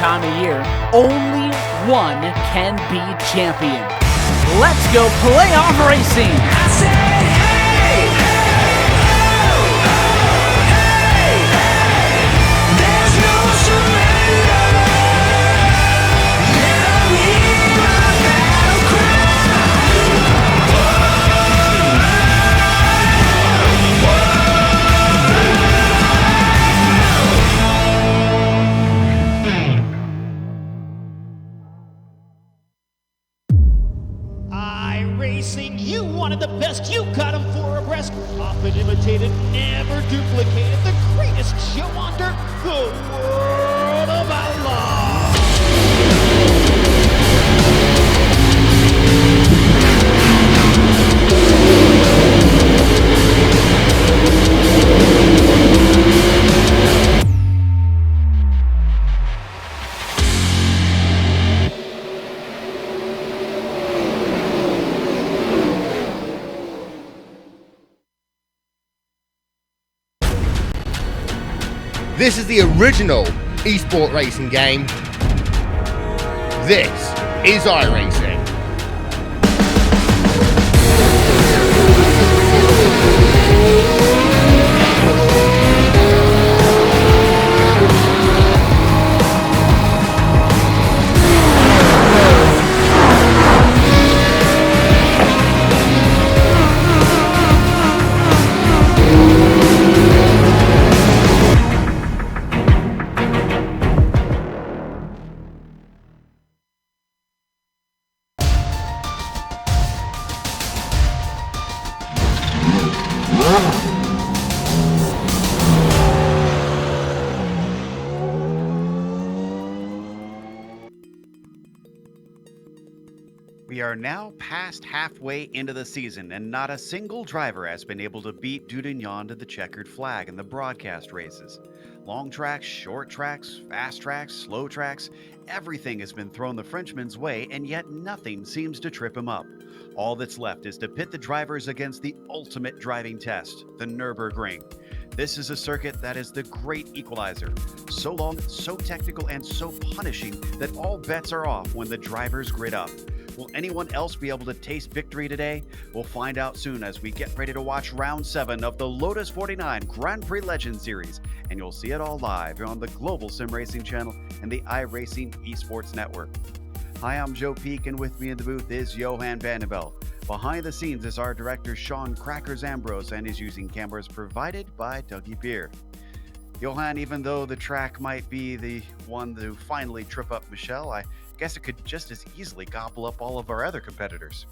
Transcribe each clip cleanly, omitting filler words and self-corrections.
time of year, only one can be champion. Let's go playoff racing! I said, hey, hey, oh, oh, hey, hey, there's no surrender. Let 'em hear my battle cry. iRacing, you wanted the best, you got them four abreast. Often imitated, never duplicated. The greatest show on dirt, the world of outlaw. This is the original esport racing game. This is iRacing. We are now past halfway into the season, and not a single driver has been able to beat Dudignon to the checkered flag in the broadcast races. Long tracks, short tracks, fast tracks, slow tracks, everything has been thrown the Frenchman's way, and yet nothing seems to trip him up. All that's left is to pit the drivers against the ultimate driving test, the Nurburgring. This is a circuit that is the great equalizer. So long, so technical, and so punishing that all bets are off when the drivers grid up. Will anyone else be able to taste victory today? We'll find out soon as we get ready to watch round 7 of the Lotus 49 Grand Prix Legend Series, and you'll see it all live on the Global Sim Racing channel and the iRacing Esports Network. Hi, I'm Joe Peak, and with me in the booth is Johan Vandenbelt. Behind the scenes is our director Sean Crackers Ambrose, and is using cameras provided by Dougie Beer. Johan, even though the track might be the one to finally trip up Michelle, I guess it could just as easily gobble up all of our other competitors.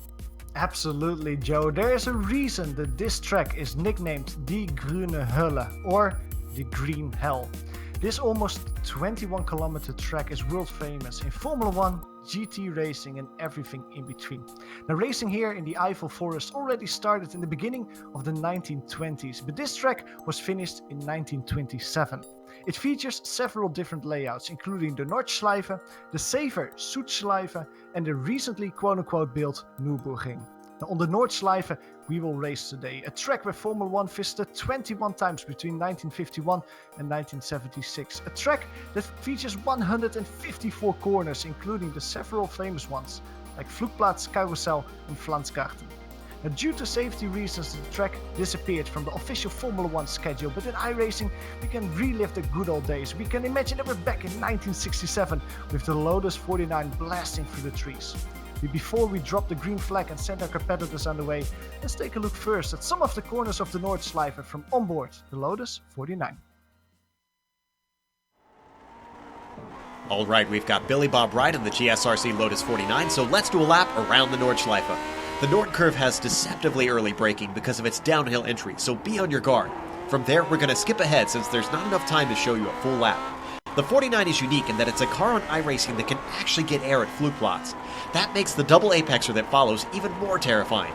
Absolutely, Joe. There is a reason that this track is nicknamed Die Grüne Hölle, or the Green Hell. This almost 21-kilometer track is world famous in Formula 1, GT racing, and everything in between. Now, racing here in the Eifel Forest already started in the beginning of the 1920s, but this track was finished in 1927. It features several different layouts, including the Nordschleife, the safer Südschleife, and the recently quote-unquote built Nurburgring. Now, on the Nordschleife, we will race today, a track where Formula 1 visited 21 times between 1951 and 1976. A track that features 154 corners, including the several famous ones, like Flugplatz, Carousel, and Flansgarten. Now, due to safety reasons, the track disappeared from the official Formula 1 schedule, but in iRacing, we can relive the good old days. We can imagine that we're back in 1967 with the Lotus 49 blasting through the trees. But before we drop the green flag and send our competitors underway, let's take a look first at some of the corners of the Nordschleife from onboard the Lotus 49. All right, we've got Billy Bob Wright in the GSRC Lotus 49, so let's do a lap around the Nordschleife. The Nord curve has deceptively early braking because of its downhill entry, so be on your guard. From there, we're going to skip ahead since there's not enough time to show you a full lap. The 49 is unique in that it's a car on iRacing that can actually get air at Flugplatz. That makes the double apexer that follows even more terrifying.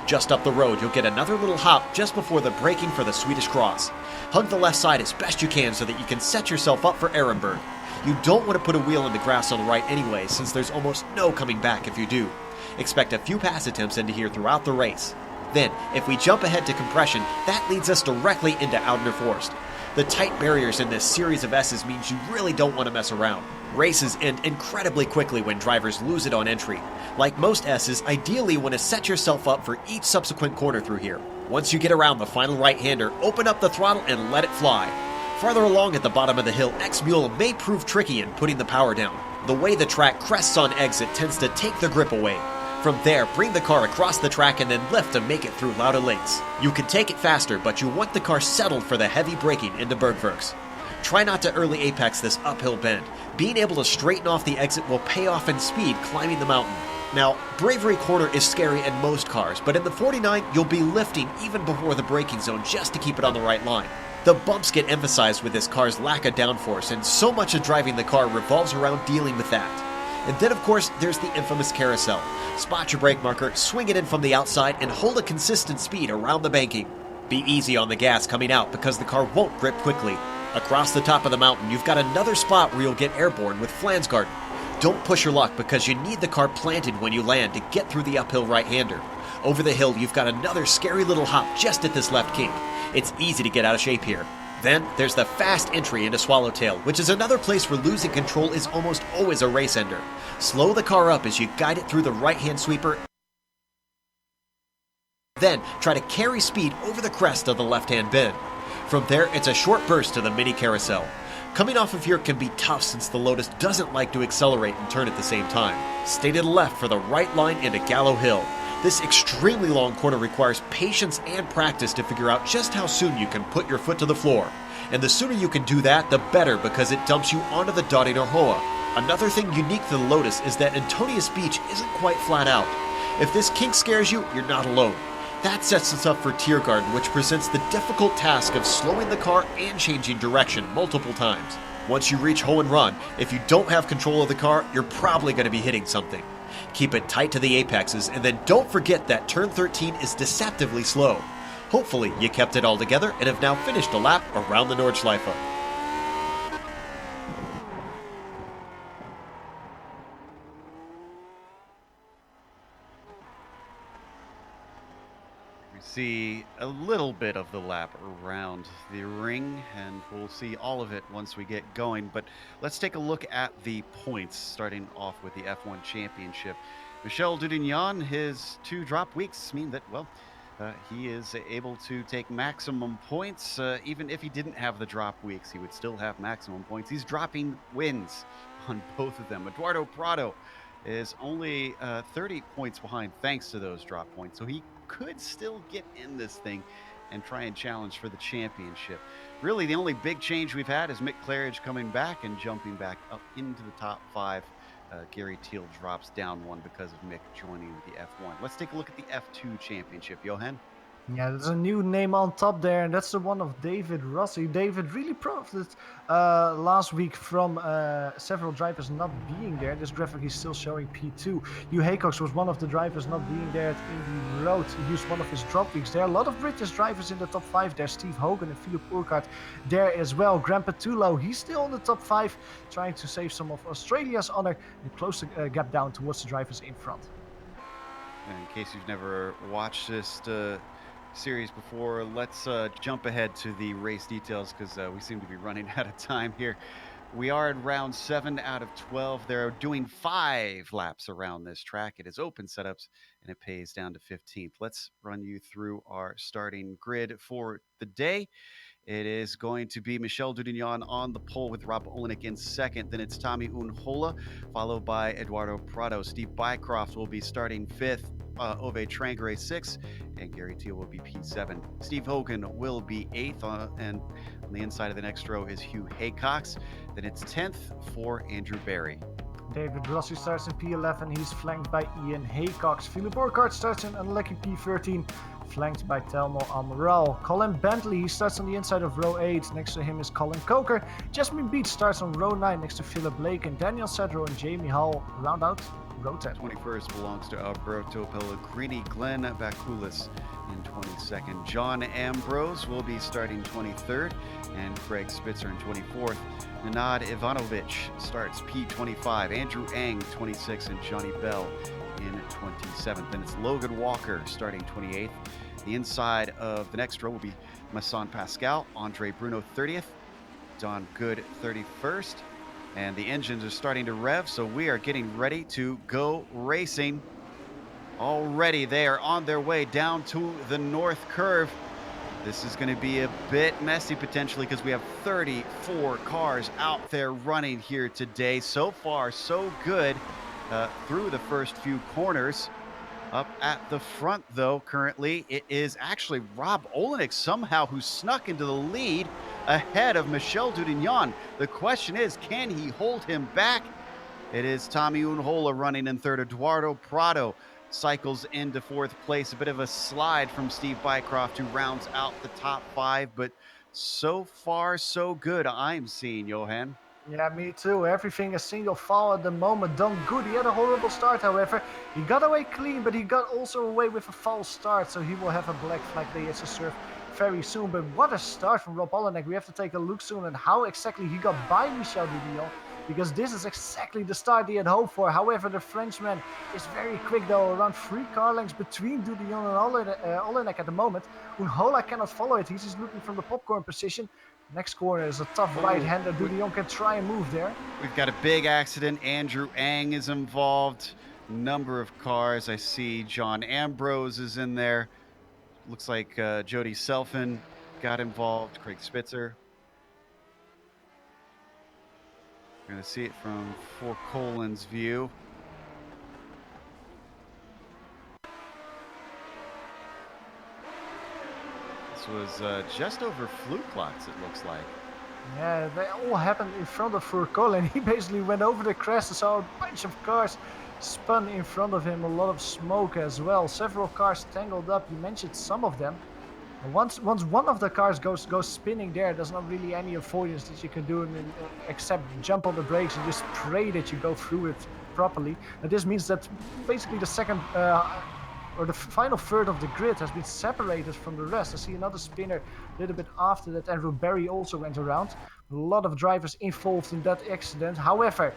Just up the road, you'll get another little hop just before the braking for the Swedish Cross. Hug the left side as best you can so that you can set yourself up for Ehrenberg. You don't want to put a wheel in the grass on the right anyway, since there's almost no coming back if you do. Expect a few pass attempts into here throughout the race. Then, if we jump ahead to compression, that leads us directly into Oudener Forst. The tight barriers in this series of S's means you really don't want to mess around. Races end incredibly quickly when drivers lose it on entry. Like most S's, ideally you want to set yourself up for each subsequent corner through here. Once you get around the final right-hander, open up the throttle and let it fly. Farther along at the bottom of the hill, X-Mule may prove tricky in putting the power down. The way the track crests on exit tends to take the grip away. From there, bring the car across the track and then lift to make it through Laude Links. You can take it faster, but you want the car settled for the heavy braking into Bergwerks. Try not to early apex this uphill bend. Being able to straighten off the exit will pay off in speed climbing the mountain. Now, Bravery Corner is scary in most cars, but in the 49, you'll be lifting even before the braking zone just to keep it on the right line. The bumps get emphasized with this car's lack of downforce, and so much of driving the car revolves around dealing with that. And then, of course, there's the infamous carousel. Spot your brake marker, swing it in from the outside, and hold a consistent speed around the banking. Be easy on the gas coming out because the car won't grip quickly. Across the top of the mountain, you've got another spot where you'll get airborne with Flansgarden. Don't push your luck because you need the car planted when you land to get through the uphill right-hander. Over the hill, you've got another scary little hop just at this left kink. It's easy to get out of shape here. Then, there's the fast entry into Swallowtail, which is another place where losing control is almost always a race ender. Slow the car up as you guide it through the right-hand sweeper. Then, try to carry speed over the crest of the left-hand bend. From there, it's a short burst to the mini carousel. Coming off of here can be tough since the Lotus doesn't like to accelerate and turn at the same time. Stay to the left for the right line into Gallow Hill. This extremely long corner requires patience and practice to figure out just how soon you can put your foot to the floor. And the sooner you can do that, the better because it dumps you onto the Dottie Norhoa. Another thing unique to the Lotus is that Antonius Beach isn't quite flat out. If this kink scares you, you're not alone. That sets us up for Tiergarten, which presents the difficult task of slowing the car and changing direction multiple times. Once you reach Ho and Run, if you don't have control of the car, you're probably going to be hitting something. Keep it tight to the apexes, and then don't forget that turn 13 is deceptively slow. Hopefully you kept it all together and have now finished a lap around the Nordschleife. See a little bit of the lap around the ring, and we'll see all of it once we get going. But let's take a look at the points, starting off with the F1 Championship. Michel Dudignan, his 2 drop weeks mean that, well, he is able to take maximum points. Even if he didn't have the drop weeks, he would still have maximum points. He's dropping wins on both of them. Eduardo Prado is only 30 points behind thanks to those drop points, so he could still get in this thing and try and challenge for the championship. Really, the only big change we've had is Mick Claridge coming back and jumping back up into the top 5. Gary Teal drops down 1 because of Mick joining the F1. Let's take a look at the F2 Championship. Johan? Yeah, there's a new name on top there, and that's the one of David Rossi. David really profited last week from several drivers not being there. This graphic is still showing P2. Hugh Haycox was one of the drivers not being there at Indy Road. He used one of his drop weeks. There are a lot of British drivers in the top 5 there. Steve Hogan and Philip Urquhart there as well. Graham Petullo, he's still in the top 5, trying to save some of Australia's honor and close the gap down towards the drivers in front. And in case you've never watched this series before, let's jump ahead to the race details because we seem to be running out of time here. We are in round 7 out of 12. They're doing 5 laps around this track. It is open setups and it pays down to 15th. Let's run you through our starting grid for the day. It is going to be Michel Dudignan on the pole with Rob Olenek in second. Then it's Tommy Unhola, followed by Eduardo Prado. Steve Bycroft will be starting 5th. Ove Trangere 6th, and Gary Teal will be P7. Steve Hogan will be 8th, and on the inside of the next row is Hugh Haycox. Then it's 10th for Andrew Barry. David Rossi starts in P11. He's flanked by Ian Haycox. Philip Urquhart starts in unlucky P13, flanked by Telmo Amaral. Colin Bentley, he starts on the inside of row 8. Next to him is Colin Coker. Jasmine Beach starts on row 9 next to Philip Blake, and Daniel Cedro and Jamie Hall round out row 10. 21st belongs to Alberto Pellegrini. Glenn Bakulis in 22nd. John Ambrose will be starting 23rd, and Craig Spitzer in 24th. Nenad Ivanovic starts P25. Andrew Ang 26th, and Johnny Bell in 27th. And it's Logan Walker starting 28th. The inside of the next row will be Masson Pascal, Andre Bruno 30th, Don Good 31st. And the engines are starting to rev, so we are getting ready to go racing. Already they are on their way down to the north curve. This is going to be a bit messy potentially because we have 34 cars out there running here today. So far, so good through the first few corners. Up at the front, though, currently, it is actually Rob Olenek somehow who snuck into the lead ahead of Michel Dudignon. The question is, can he hold him back? It is Tommy Unhola running in third. Eduardo Prado cycles into fourth place. A bit of a slide from Steve Bycroft, who rounds out the top five, but so far, so good, I'm seeing, Johan. Yeah, me too. Everything a single fall at the moment. Done good. He had a horrible start, however. He got away clean, but he got also away with a false start, so he will have a black flag they has to serve very soon. But what a start from Rob Olenek. We have to take a look soon at how exactly he got by Michel Dudillon, because this is exactly the start he had hoped for. However, the Frenchman is very quick, though, around 3 car lengths between Dudillon and Olenek at the moment. Unhola cannot follow it. He's just looking from the popcorn position. Next corner is a tough right-hander. Dudillon can try and move there. We've got a big accident. Andrew Ang is involved. Number of cars. I see John Ambrose is in there. Looks like Jody Selfin got involved. Craig Spitzer. We're going to see it from Fort Colin's view. This was just over Fluklots, it looks like. Yeah, they all happened in front of Furcolin. He basically went over the crest and saw a bunch of cars spun in front of him. A lot of smoke as well. Several cars tangled up. You mentioned some of them. And once one of the cars goes spinning there, there's not really any avoidance that you can do except jump on the brakes and just pray that you go through it properly. And this means that basically the second or the final third of the grid has been separated from the rest. I see another spinner a little bit after that. Andrew Barry also went around. A lot of drivers involved in that accident. However,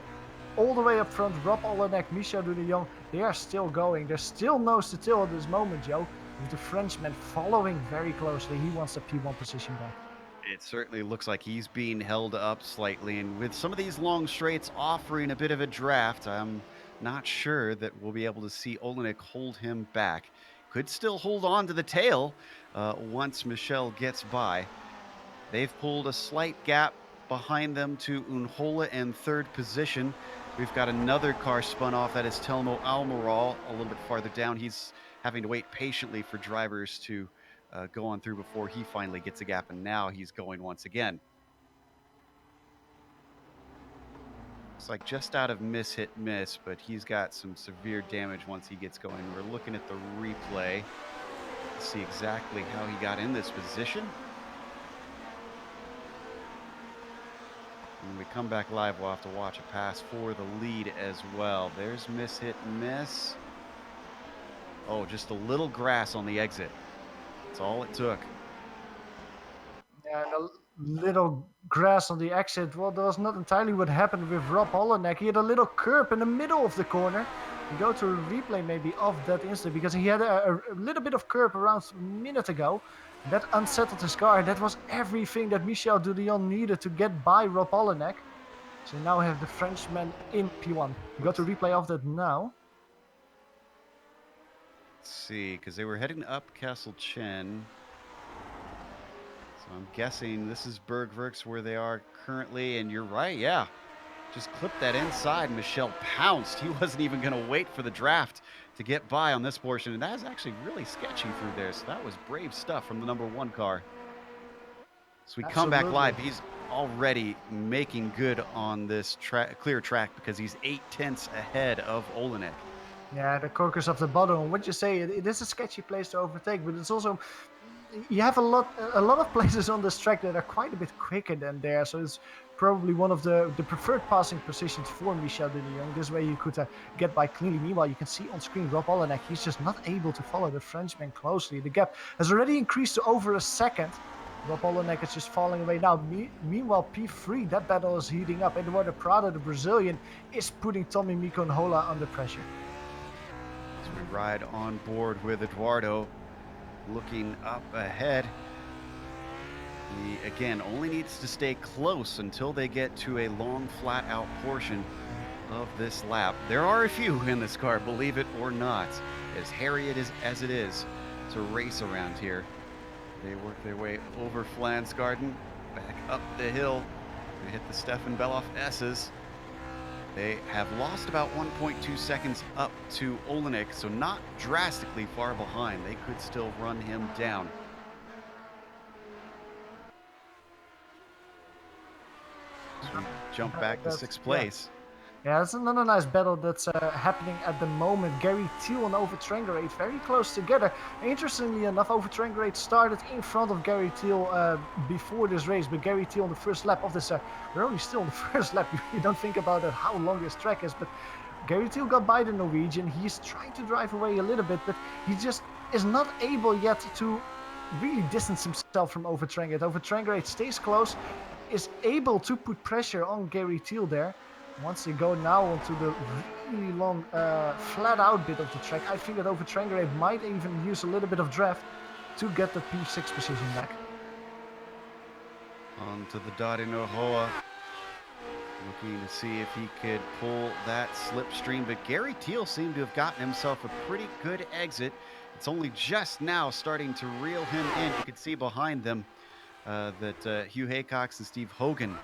all the way up front, Rob Olenek, Michel Dudillon, they are still going. There's still nose to tail at this moment, Joe. With the Frenchman following very closely. He wants the P1 position back. It certainly looks like he's being held up slightly. And with some of these long straights offering a bit of a draft, I'm not sure that we'll be able to see Olenek hold him back. Could still hold on to the tail once Michel gets by. They've pulled a slight gap behind them to Unhola in third position. We've got another car spun off. That is Telmo Almiral a little bit farther down. He's having to wait patiently for drivers to go on through before he finally gets a gap, and now he's going once again. It's like just out of miss, hit, miss, but he's got some severe damage once he gets going. We're looking at the replay to see exactly how he got in this position. When we come back live, we'll have to watch a pass for the lead as well. There's miss, hit, miss. Oh, just a little grass on the exit. That's all it took. Yeah, and a little grass on the exit. Well, that was not entirely what happened with Rob Olenek. He had a little curb in the middle of the corner. We go to a replay maybe of that instant, because he had a little bit of curb around a minute ago. That unsettled his car. That was everything that Michel Dudillon needed to get by Rob Olenek. So now we have the Frenchman in P1. We go to replay of that now. Let's see, because they were heading up Castle Chen. So I'm guessing this is Bergwerks where they are currently, and you're right, yeah. Just clipped that inside. Michel pounced. He wasn't even going to wait for the draft to get by on this portion, and that is actually really sketchy through there. So that was brave stuff from the number 1 car. So we come back live. He's already making good on this clear track because he's 8/10 ahead of Olenek. Yeah, the corkers of the bottom. What you say, it is a sketchy place to overtake, but it's also, you have a lot of places on this track that are quite a bit quicker than there, so it's probably one of the preferred passing positions for Michel Dudillon. This way you could get by cleanly. Meanwhile, you can see on screen Rob Olenek, he's just not able to follow the Frenchman closely. The gap has already increased to over a second. Rob Olenek is just falling away now. Meanwhile, P3, that battle is heating up. Eduardo Prado, the Brazilian, is putting Tommy Miko and Hola under pressure. As we ride on board with Eduardo, looking up ahead. He, again, only needs to stay close until they get to a long, flat-out portion of this lap. There are a few in this car, believe it or not. As hairy as it is to race around here. They work their way over Flansgarden, back up the hill. They hit the Stefan Beloff S's. They have lost about 1.2 seconds up to Olenek, so not drastically far behind. They could still run him down. So we jump back to sixth place. Yeah, that's another nice battle that's happening at the moment. Gary Thiel and Overtrangerate very close together. Interestingly enough, Overtrangerate started in front of Gary Thiel before this race, but Gary Thiel on the first lap of this, we're only still on the first lap. You don't think about it, how long this track is, but Gary Thiel got by the Norwegian. He's trying to drive away a little bit, but he just is not able yet to really distance himself from Overtrangerate. Overtrangerate stays close, is able to put pressure on Gary Thiel there. Once they go now onto the really long flat-out bit of the track, I think that Overtrangerate might even use a little bit of draft to get the P6 position back. On to the Dade Nohoa, looking to see if he could pull that slipstream, but Gary Thiel seemed to have gotten himself a pretty good exit. It's only just now starting to reel him in. You can see behind them that Hugh Haycox and Steve Hogan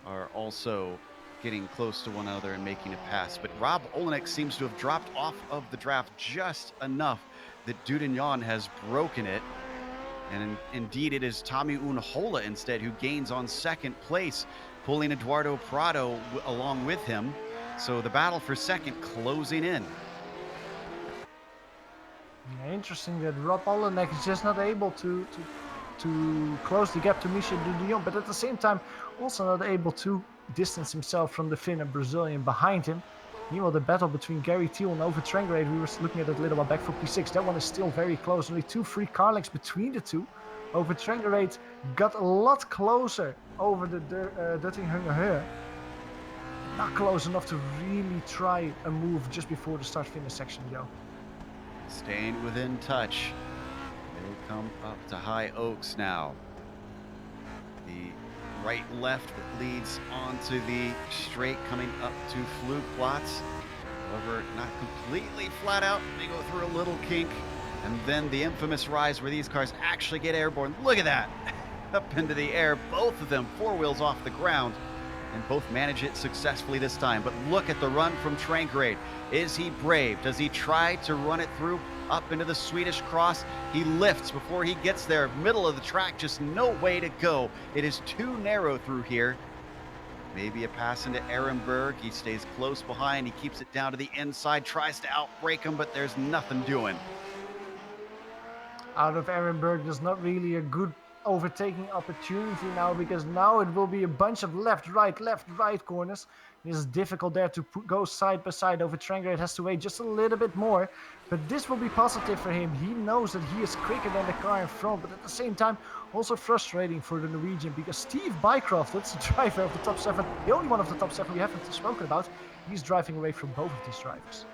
are also getting close to one another and making a pass. But Rob Olenek seems to have dropped off of the draft just enough that Dudignon has broken it. And indeed, it is Tommy Unhola instead who gains on second place, pulling Eduardo Prado along with him. So the battle for second closing in. Yeah, interesting that Rob Olenek is just not able to close the gap to Michel Dudillon, but at the same time also not able to distance himself from the Finn and Brazilian behind him. Meanwhile, the battle between Gary Thiel and Overtrangerate, we were looking at it a little while back for P6. That one is still very close. Only 2 free car lengths between the two. Overtrangerate got a lot closer over the Duttinghunger. Not close enough to really try a move just before the start-finish section, Joe. Staying within touch. They come up to High Oaks now. The right-left that leads onto the straight coming up to Flugplatz. However, not completely flat out. They go through a little kink. And then the infamous rise where these cars actually get airborne. Look at that! Up into the air, both of them 4 wheels off the ground. And both manage it successfully this time. But look at the run from Trangrade. Is he brave? Does he try to run it through up into the Swedish cross? He lifts before he gets there. Middle of the track, just no way to go. It is too narrow through here. Maybe a pass into Ehrenberg. He stays close behind. He keeps it down to the inside, tries to outbrake him, but there's nothing doing. Out of Ehrenberg, there's not really a good overtaking opportunity now, because now it will be a bunch of left, right corners. It is difficult there to go side by side. Overtrangerate has to wait just a little bit more, but this will be positive for him. He knows that he is quicker than the car in front, but at the same time also frustrating for the Norwegian, because Steve Bycroft, that's the driver of the top 7, the only one of the top 7 we haven't spoken about, he's driving away from both of these drivers.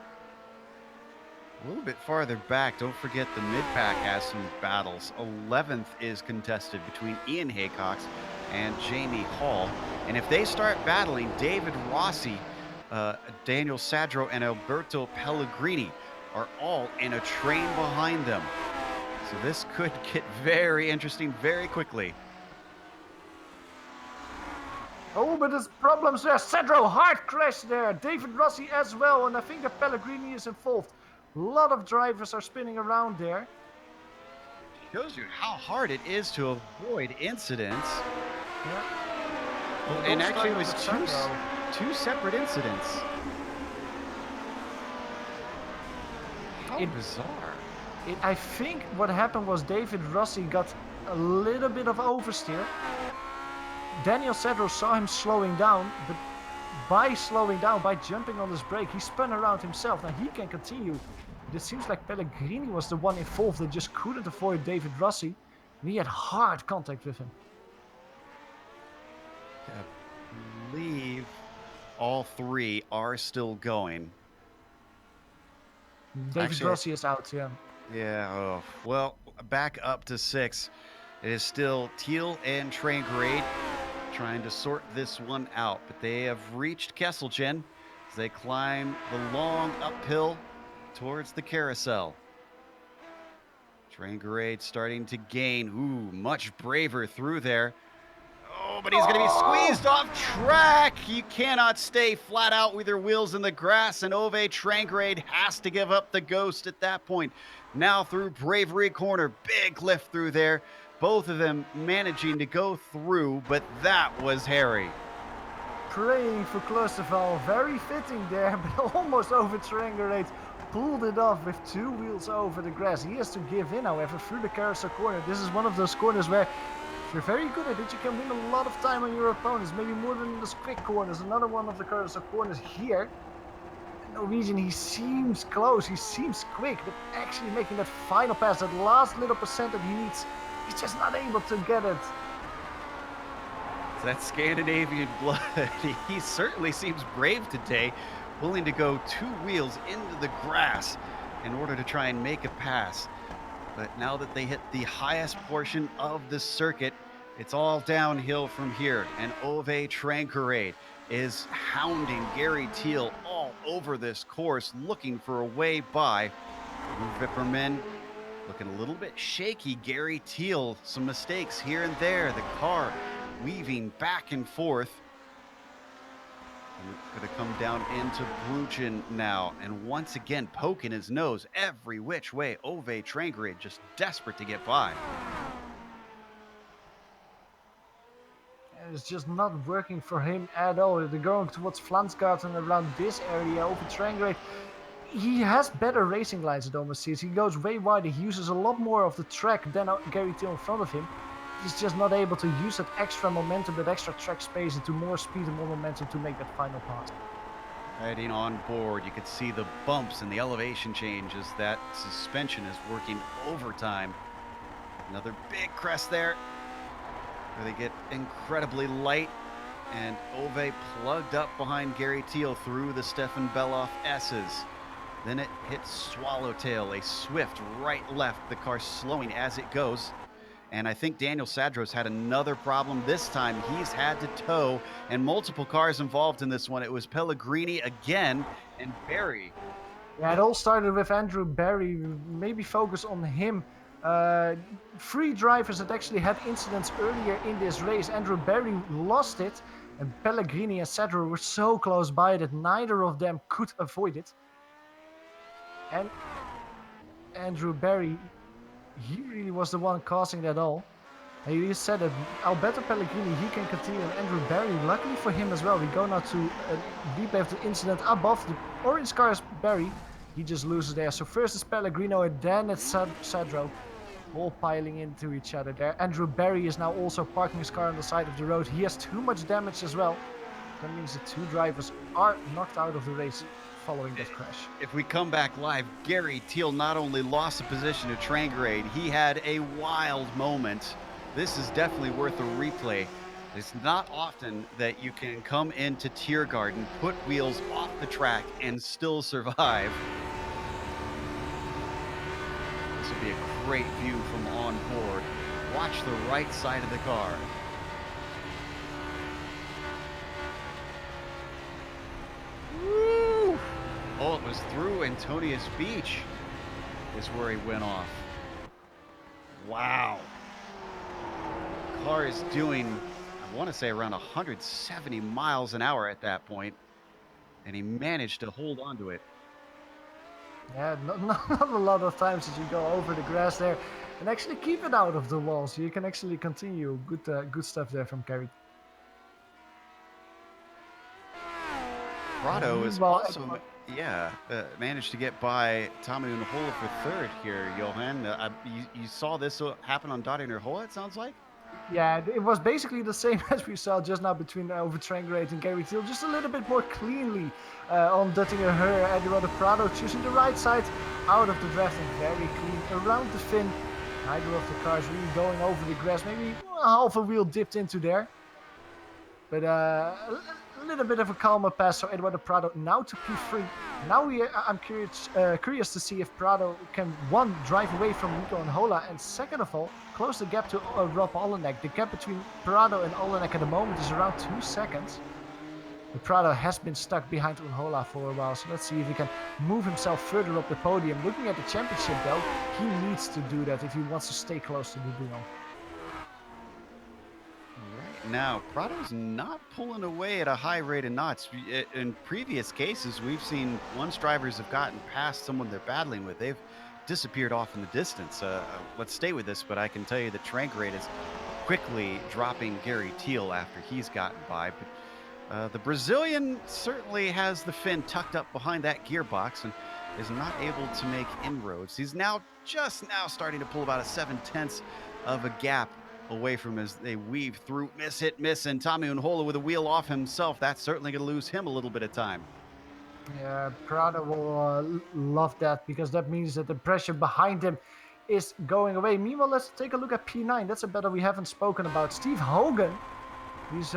A little bit farther back, don't forget the mid-pack has some battles. 11th is contested between Ian Haycox and Jamie Hall. And if they start battling, David Rossi, Daniel Sadro, and Alberto Pellegrini are all in a train behind them. So this could get very interesting very quickly. Oh, but there's problems there. Sadro, hard crash there. David Rossi as well, and I think that Pellegrini is involved. A lot of drivers are spinning around there. Shows you how hard it is to avoid incidents. Yeah. Well, and actually it was two separate incidents. How bizarre. I think what happened was David Rossi got a little bit of oversteer. Daniel Sadro saw him slowing down, but by slowing down, by jumping on this brake, he spun around himself. Now he can continue. It seems like Pellegrini was the one involved that just couldn't avoid David Rossi. And he had hard contact with him. I believe all 3 are still going. David Actually, Grossi is out, yeah. Yeah, oh, well, back up to 6. It is still Teal and Train Grade trying to sort this one out, but they have reached Kesselchen as they climb the long uphill towards the carousel. Train Grade starting to gain. Ooh, much braver through there. Oh, but he's going to be squeezed off track. You cannot stay flat out with your wheels in the grass, and Ove Trangrade has to give up the ghost at that point. Now through Bravery Corner, big lift through there. Both of them managing to go through, but that was hairy. Praying for Klosterval, very fitting there, but almost over Trangerate. Pulled it off with 2 wheels over the grass. He has to give in, however, through the carousel corner. This is one of those corners where if you're very good at it, you can win a lot of time on your opponents, maybe more than in the quick corners. Another one of the carousel corners here. Norwegian, he seems close, he seems quick, but actually making that final pass, that last little percent that he needs, he's just not able to get it. It's that Scandinavian blood. He certainly seems brave today, willing to go 2 wheels into the grass in order to try and make a pass. But now that they hit the highest portion of the circuit, it's all downhill from here. And Ove Trankerade is hounding Gary Teal all over this course, looking for a way by. Vipperman looking a little bit shaky. Gary Teal, some mistakes here and there. The car weaving back and forth. And we're going to come down into Bruchen now, and once again poking his nose every which way. Ove Trangrade just desperate to get by. It's just not working for him at all. They're going towards Flansgarten around this area over Trangrade. He has better racing lines at almost sees. He goes way wider. He uses a lot more of the track than Gary Teal in front of him. He's just not able to use that extra momentum, that extra track space into more speed and more momentum to make that final pass. Heading on board, you can see the bumps and the elevation changes. That suspension is working overtime. Another big crest there where they get incredibly light, and Ove plugged up behind Gary Teal through the Stefan Beloff S's. Then it hits Swallowtail, a swift right-left, the car slowing as it goes. And I think Daniel Sadros had another problem this time. He's had to tow, and multiple cars involved in this one. It was Pellegrini again and Barry. Yeah, it all started with Andrew Barry. Maybe focus on him. 3 drivers that actually had incidents earlier in this race. Andrew Barry lost it, and Pellegrini and Sadro were so close by that neither of them could avoid it. And Andrew Barry, he really was the one causing that all. And he said that Alberto Pellegrini, he can continue, and Andrew Barry, luckily for him as well. We go now to a replay of the incident above the orange car's Barry. He just loses there. So first is Pellegrino, and then it's Sadro. All piling into each other there. Andrew Barry is now also parking his car on the side of the road. He has too much damage as well. That means the 2 drivers are knocked out of the race following that crash. If we come back live, Gary Teal not only lost the position to Trangrade, he had a wild moment. This is definitely worth a replay. It's not often that you can come into Tiergarten, put wheels off the track, and still survive. This would be a great view from on board. Watch the right side of the car. Woo! Oh, it was through Antonius Beach is where he went off. Wow. Car is doing, I want to say, around 170 miles an hour at that point, and he managed to hold on to it. Yeah, not a lot of times that you go over the grass there and actually keep it out of the wall, so you can actually continue. Good stuff there from Gary. Prado is also, managed to get by Tommy Unhola for 3rd here, Johan. You saw this happen on Dottie Nerhoa, it sounds like? Yeah, it was basically the same as we saw just now between Over Trangrade and Gary Teal, just a little bit more cleanly on Duttinger Her. Eduardo Prado choosing the right side out of the draft and very clean around the fin. Neither of the cars really going over the grass, maybe half a wheel dipped into there. But a little bit of a calmer pass, so Eduardo Prado now to P3. Now I'm curious to see if Prado can, one, drive away from Nico and Hola, and second of all, close the gap to Rob Olenek. The gap between Prado and Olenek at the moment is around 2 seconds. But Prado has been stuck behind Unhola for a while, so let's see if he can move himself further up the podium. Looking at the championship though, he needs to do that if he wants to stay close to the Duno. Right now, Prado's not pulling away at a high rate of knots. In previous cases, we've seen once drivers have gotten past someone they're battling with, they've disappeared off in the distance. Let's stay with this, but I can tell you the Trangrate is quickly dropping Gary Teal after he's gotten by. But the Brazilian certainly has the fin tucked up behind that gearbox and is not able to make inroads. He's just now starting to pull about a 7/10 of a gap away from as they weave through miss, hit, miss, and Tommy Unhola with a wheel off himself. That's certainly going to lose him a little bit of time. Yeah, Prado will love that, because that means that the pressure behind him is going away. Meanwhile, let's take a look at P9. That's a battle we haven't spoken about. Steve Hogan, he's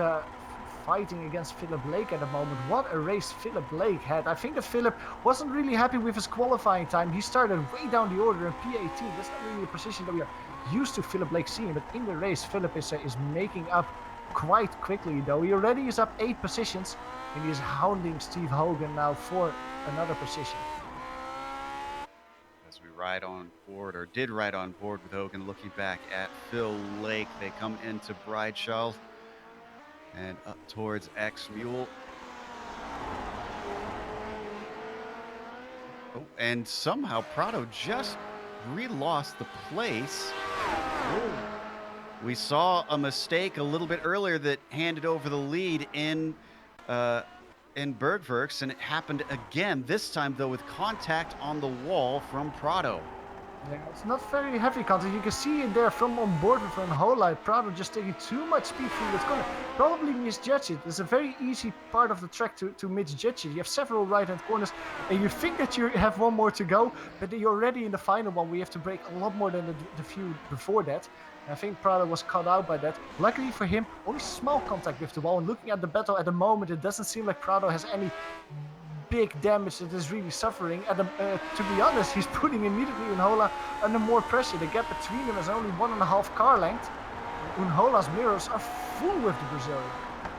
fighting against Philip Lake at the moment. What a race Philip Lake had. I think that Philip wasn't really happy with his qualifying time. He started way down the order in P18. That's not really a position that we are used to Philip Lake seeing, but in the race, Philip is making up quite quickly though. He already is up 8 positions, and he is hounding Steve Hogan now for another position. As we ride on board, or did ride on board with Hogan, looking back at Phil Lake, they come into Brideshall and up towards X Mule. Oh, and somehow Prado just re-lost the place. We saw a mistake a little bit earlier that handed over the lead in Bergwerks, and it happened again, this time though with contact on the wall from Prado. Yeah, it's not very heavy contact. You can see it there from on board with Unhola. Prado just taking too much speed through that corner. Probably misjudge it. It's a very easy part of the track to misjudge it. You have several right-hand corners, and you think that you have one more to go, but you're already in the final one. We have to break a lot more than the few before that. And I think Prado was caught out by that. Luckily for him, only small contact with the wall. And looking at the battle at the moment, it doesn't seem like Prado has any big damage that is really suffering. To be honest, he's putting immediately Unhola under more pressure. The gap between them is only 1.5 car length. Unhola's mirrors are full with the Brazilian.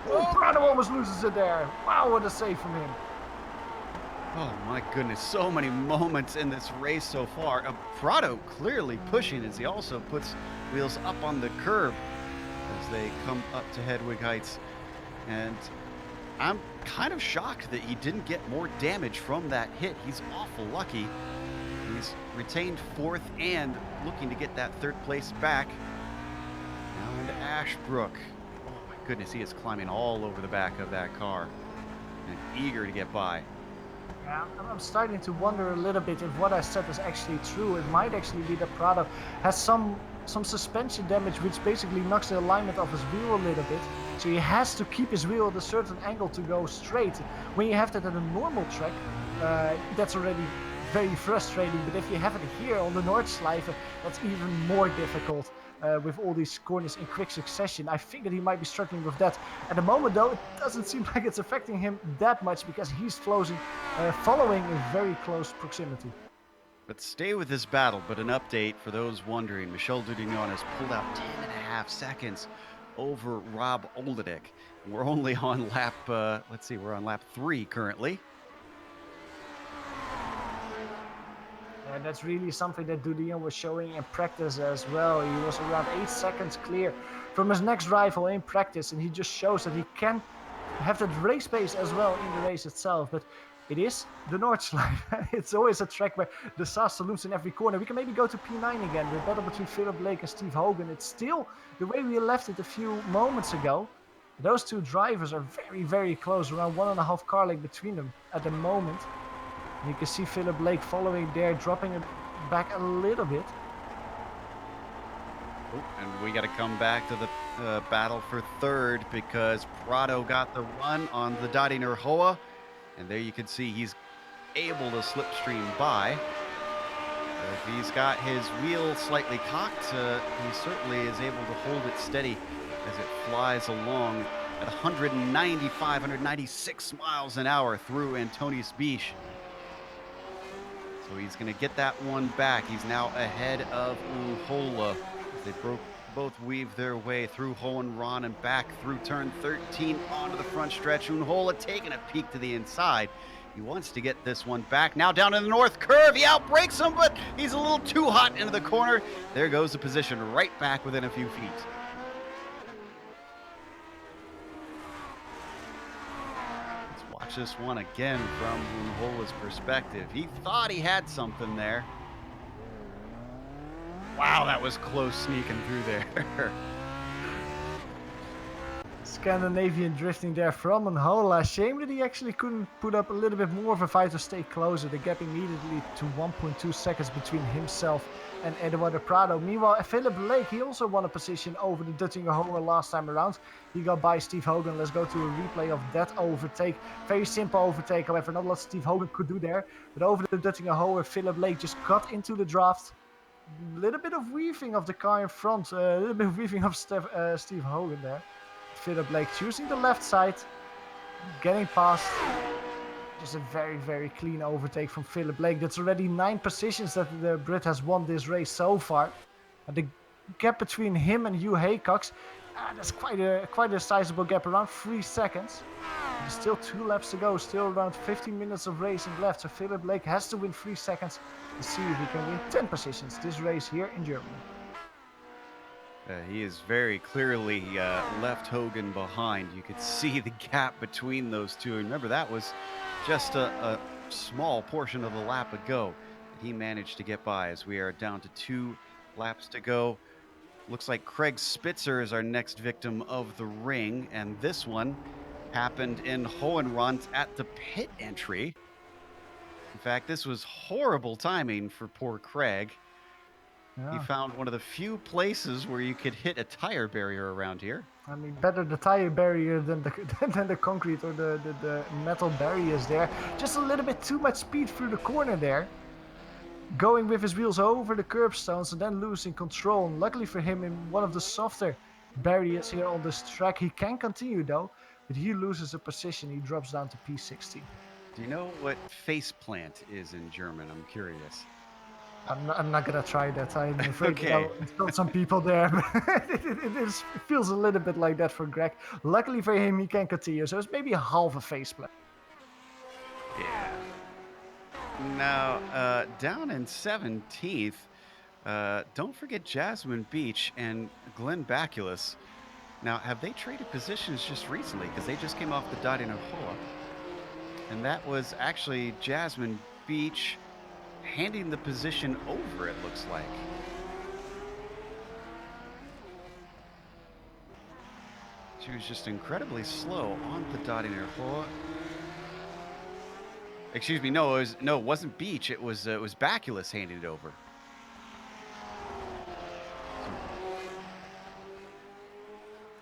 Oh, Prado almost loses it there. Wow, what a save from him. Oh my goodness, so many moments in this race so far. Prado clearly pushing as he also puts wheels up on the curb as they come up to Hedwig Heights. And I'm kind of shocked that he didn't get more damage from that hit. He's awful lucky. He's retained 4th and looking to get that 3rd place back. Now into Ashbrook. Oh my goodness, he is climbing all over the back of that car and eager to get by. Yeah, I'm starting to wonder a little bit if what I said is actually true. It might actually be that Prado has some suspension damage, which basically knocks the alignment of his wheel a little bit. So he has to keep his wheel at a certain angle to go straight. When you have that at a normal track, that's already very frustrating. But if you have it here on the Nordschleife, that's even more difficult with all these corners in quick succession. I think that he might be struggling with that. At the moment though, it doesn't seem like it's affecting him that much, because he's following in very close proximity. Let's stay with this battle, but an update for those wondering. Michel Dudignon has pulled out 10.5 seconds over Rob Oldedik. We're only on lap, we're on lap 3 currently. And that's really something that Dudillon was showing in practice as well. He was around 8 seconds clear from his next rival in practice, and he just shows that he can have that race pace as well in the race itself. But it is the Nordschleife. It's always a track where the disaster looms in every corner. We can maybe go to P9 again. The battle between Philip Lake and Steve Hogan. It's still the way we left it a few moments ago. Those two drivers are very, very close, around 1.5 car length between them at the moment. And you can see Philip Lake following there, dropping it back a little bit. Oh, and we got to come back to the battle for 3rd, because Prado got the run on the Dadi Nurhoa. And there you can see he's able to slipstream by. If he's got his wheel slightly cocked, he certainly is able to hold it steady as it flies along at 196 miles an hour through Antonius Beach. So he's going to get that one back. He's now ahead of Unhola. They both weave their way through Hohenron and back through turn 13 onto the front stretch. Unhola taking a peek to the inside. He wants to get this one back. Now down in the north curve. He outbrakes him, but he's a little too hot into the corner. There goes the position right back within a few feet. Let's watch this one again from Unhola's perspective. He thought he had something there. Wow, that was close sneaking through there. Scandinavian drifting there from Unhola. Shame that he actually couldn't put up a little bit more of a fight to stay closer. The gap immediately to 1.2 seconds between himself and Eduardo Prado. Meanwhile, Philip Lake, he also won a position over the Duttinger Homer last time around. He got by Steve Hogan. Let's go to a replay of that overtake. Very simple overtake, however, not a lot Steve Hogan could do there. But over the Duttinger Homer, Philip Lake just got into the draft. A little bit of weaving of the car in front, a little bit of weaving of Steve Hogan there. Philip Lake choosing the left side, getting past. Just a very, very clean overtake from Philip Lake. That's already 9 positions that the Brit has won this race so far. And the gap between him and Hugh Haycox, that's quite a sizable gap, around 3 seconds. There's still 2 laps to go, still around 15 minutes of racing left. So Philip Lake has to win 3 seconds to see if he can win 10 positions this race here in Germany. He is very clearly left Hogan behind. You could see the gap between those two. Remember, that was just a small portion of the lap ago that he managed to get by, as we are down to 2 laps to go. Looks like Craig Spitzer is our next victim of the ring, and this one happened in Hohenrand at the pit entry. In fact, this was horrible timing for poor Craig. Yeah. He found one of the few places where you could hit a tire barrier around here. I mean, better the tire barrier than the concrete or the metal barriers there. Just a little bit too much speed through the corner there. Going with his wheels over the curbstones and then losing control. And luckily for him, in one of the softer barriers here on this track, he can continue though, but he loses a position. He drops down to P16. Do you know what faceplant is in German? I'm curious. I'm not gonna try that. I'm afraid Okay. I'll insult some people there. It feels a little bit like that for Greg. Luckily for him, he can continue. So it's maybe a half a faceplant. Yeah. Now, down in 17th, don't forget Jasmine Beach and Glenn Baculus. Now, have they traded positions just recently? Because they just came off the Dottinger Hoa. And that was actually Jasmine Beach handing the position over, it looks like. She was just incredibly slow on the Dottinger Hoa. Excuse me, no, it wasn't Beach. It was Baculus handing it over.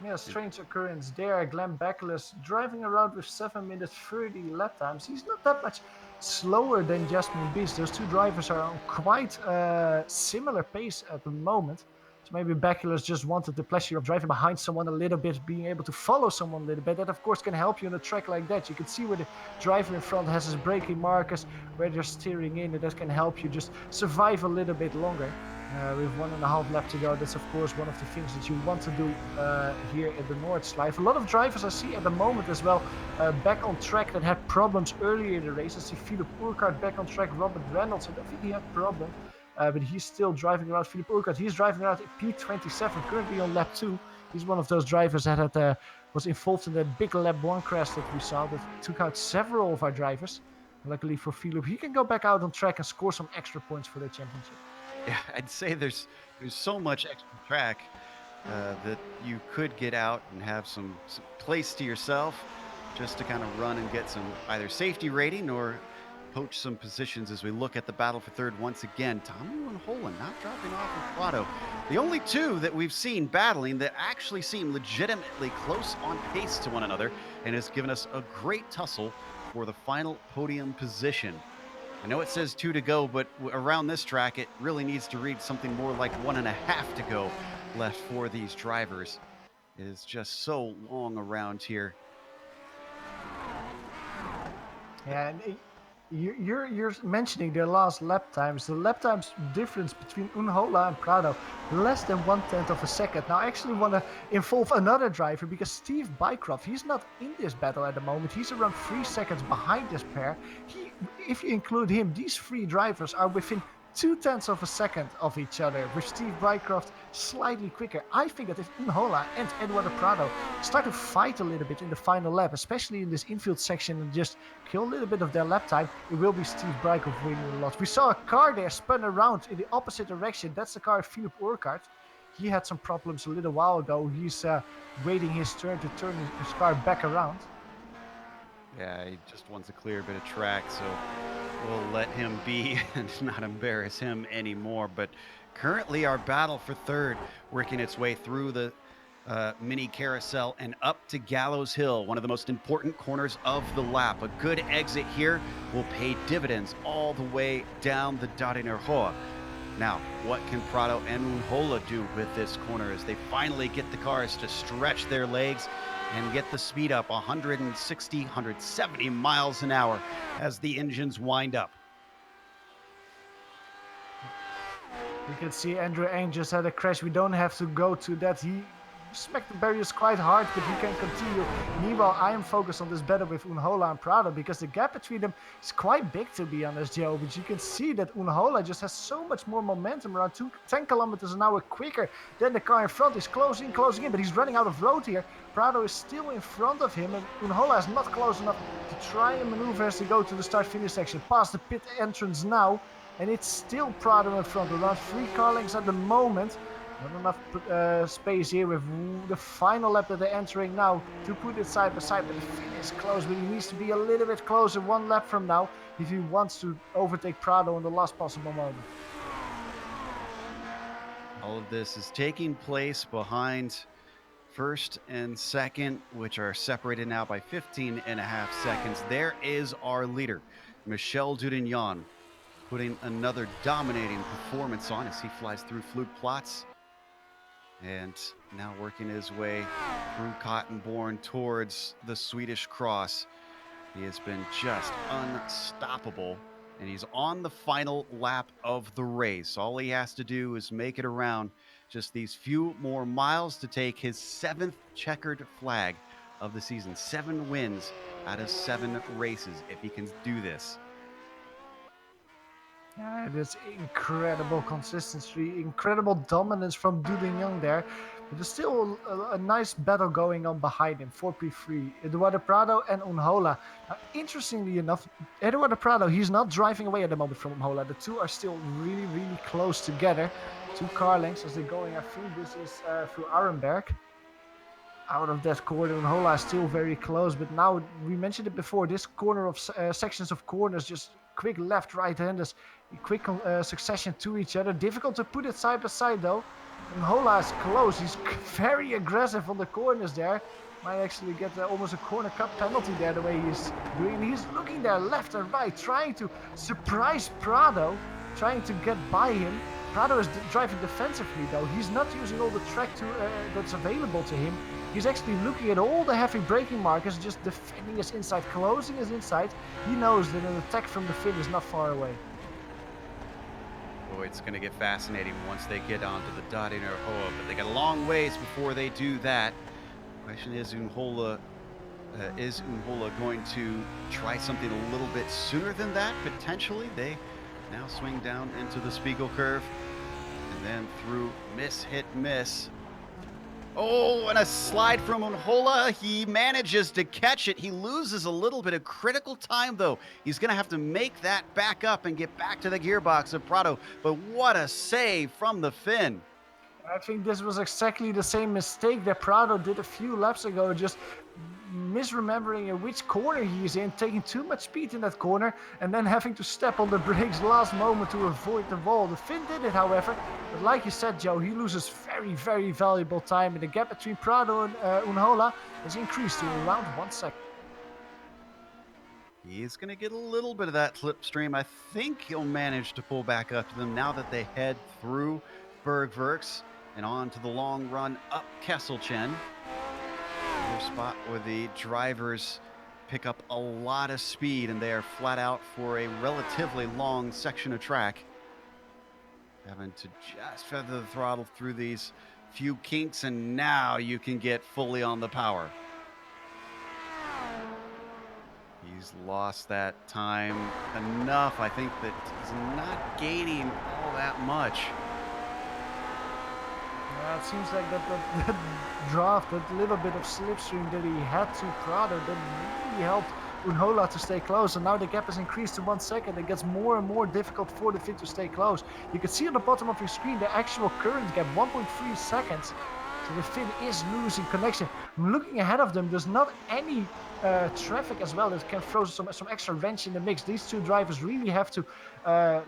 Yeah, strange occurrence there. Glenn Baculus driving around with 7 minutes 30 lap times. He's not that much slower than Jasmine Beach. Those two drivers are on quite a similar pace at the moment. So maybe Baculus just wanted the pleasure of driving behind someone a little bit, being able to follow someone a little bit. That of course can help you on a track like that. You can see where the driver in front has his braking markers, where they're steering in, and that can help you just survive a little bit longer. With 1.5 lap to go, that's of course one of the things that you want to do here at the Nordschleife. A lot of drivers I see at the moment as well back on track that had problems earlier in the race. I see Philip Urquhart back on track, Robert Reynolds, I don't think he had a problem, but he's still driving around. Philip Urquhart, he's driving around at P27, currently on lap 2. He's one of those drivers that had, was involved in that big lap 1 crash that we saw that took out several of our drivers. Luckily for Philip, he can go back out on track and score some extra points for the championship. Yeah, I'd say there's so much extra track that you could get out and have some place to yourself just to kind of run and get some either safety rating or poach some positions as we look at the battle for third once again. Tommy and Holen not dropping off with Prado. The only two that we've seen battling that actually seem legitimately close on pace to one another and has given us a great tussle for the final podium position. I know it says 2 to go, but around this track, it really needs to read something more like 1.5 to go left for these drivers. It is just so long around here. Yeah, You're mentioning their last lap times. The lap times difference between Unhola and Prado, less than 1/10 of a second. Now I actually want to involve another driver because Steve Bycroft, he's not in this battle at the moment. He's around 3 seconds behind this pair. If you include him, these three drivers are within 2/10 of a second of each other, with Steve Bycroft slightly quicker. I think that if Unhola and Eduardo Prado start to fight a little bit in the final lap, especially in this infield section, and just kill a little bit of their lap time, it will be Steve Bycroft winning a lot. We saw a car there spun around in the opposite direction. That's the car of Philip Urquhart. He had some problems a little while ago. He's waiting his turn to turn his car back around. Yeah, he just wants a clear bit of track, so we'll let him be and not embarrass him anymore. But currently our battle for third working its way through the mini carousel and up to Gallows Hill, one of the most important corners of the lap. A good exit here will pay dividends all the way down the Dardanelles. Now, what can Prado and Unhola do with this corner as they finally get the cars to stretch their legs and get the speed up 160, 170 miles an hour as the engines wind up? You can see Andrew Ang just had a crash. We don't have to go to that. He smacked the barriers quite hard, but he can continue. Meanwhile, I am focused on this battle with Unhola and Prado because the gap between them is quite big, to be honest, Joe. But you can see that Unhola just has so much more momentum, around 10 kilometers an hour quicker than the car in front. Is closing in, but he's running out of road here. Prado is still in front of him, and Unhola is not close enough to try and maneuver as they go to the start-finish section. Past the pit entrance now, and it's still Prado in front, around 3 car lengths at the moment. Not enough space here with the final lap that they're entering now to put it side by side, but the finish is close, but he needs to be a little bit closer 1 lap from now if he wants to overtake Prado in the last possible moment. All of this is taking place behind first and second, which are separated now by 15.5 seconds. There is our leader, Michel Dudignon, putting another dominating performance on as he flies through Fluke Plots. And now working his way through Cottonbourne towards the Swedish Cross. He has been just unstoppable, and he's on the final lap of the race. All he has to do is make it around just these few more miles to take his 7th checkered flag of the season. 7 wins out of 7 races if he can do this. Yeah, that's incredible consistency, incredible dominance from Dudignon there. But there's still a nice battle going on behind him for P3. Eduardo Prado and Unhola. Now, interestingly enough, Eduardo Prado, he's not driving away at the moment from Unhola. The two are still really, really close together. 2 car lengths as they're going. I think this is through Arenberg. Out of that corner, Unhola is still very close. But now, we mentioned it before, this corner of sections of corners, just quick left, right-handers, quick succession to each other. Difficult to put it side by side though. Unhola is close. He's very aggressive on the corners there. Might actually get almost a corner cut penalty there the way he's doing. He's looking there left and right, trying to surprise Prado, trying to get by him. Prado is driving defensively though. He's not using all the track that's available to him. He's actually looking at all the heavy braking markers, just defending his inside, closing his inside. He knows that an attack from the fin is not far away. Boy, it's going to get fascinating once they get onto the Dardanelles, but they got a long ways before they do that. Question is, Unhola going to try something a little bit sooner than that? Potentially. They now swing down into the Spiegel curve and then through miss, hit, miss. Oh, and a slide from Unhola. He manages to catch it. He loses a little bit of critical time, though. He's going to have to make that back up and get back to the gearbox of Prado. But what a save from the Finn. I think this was exactly the same mistake that Prado did a few laps ago, just misremembering in which corner he's in, taking too much speed in that corner, and then having to step on the brakes last moment to avoid the wall. The Finn did it, however, but like you said, Joe, he loses very, very valuable time, and the gap between Prado and Unhola has increased to around 1 second. He's going to get a little bit of that slipstream. I think he'll manage to pull back up to them now that they head through Bergwerks and on to the long run up Kesselchen. Another spot where the drivers pick up a lot of speed, and they are flat out for a relatively long section of track. Having to just feather the throttle through these few kinks, and now you can get fully on the power. He's lost that time enough. I think that he's not gaining all that much. Yeah, it seems like that draft, that little bit of slipstream that he had to Prado, that really helped Unhola to stay close. And now the gap has increased to 1 second. It gets more and more difficult for the Finn to stay close. You can see on the bottom of your screen the actual current gap, 1.3 seconds. So the Finn is losing connection. Looking ahead of them, there's not any traffic as well that can throw some extra wrench in the mix. These two drivers really have to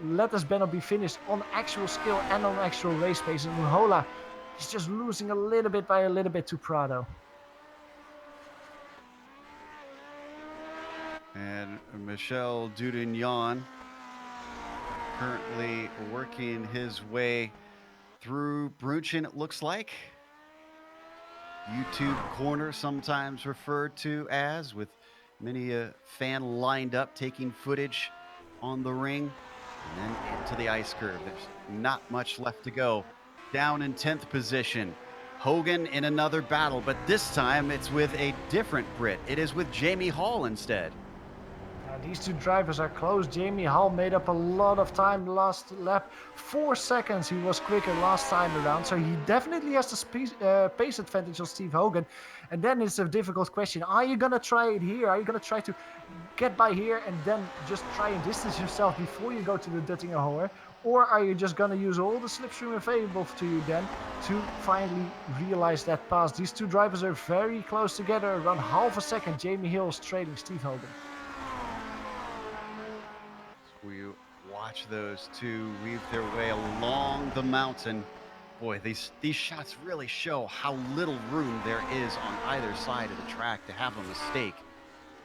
let this battle be finished on actual skill and on actual race pace. And Unhola is just losing a little bit by a little bit to Prado. And Michel Dudignon currently working his way through Brunchen, it looks like. YouTube corner, sometimes referred to as, with many a fan lined up taking footage on the ring and then into the ice curve. There's not much left to go. Down in 10th position, Hogan in another battle, but this time it's with a different Brit. It is with Jamie Hall instead. These two drivers are close. Jamie Hall made up a lot of time last lap. 4 seconds he was quicker last time around. So he definitely has the pace advantage on Steve Hogan. And then it's a difficult question. Are you going to try it here? Are you going to try to get by here and then just try and distance yourself before you go to the Duttingerhoer? Or are you just going to use all the slipstream available to you then to finally realize that pass? These two drivers are very close together. Around half a second, Jamie Hill is trailing Steve Hogan. We watch those two weave their way along the mountain. Boy, these shots really show how little room there is on either side of the track to have a mistake.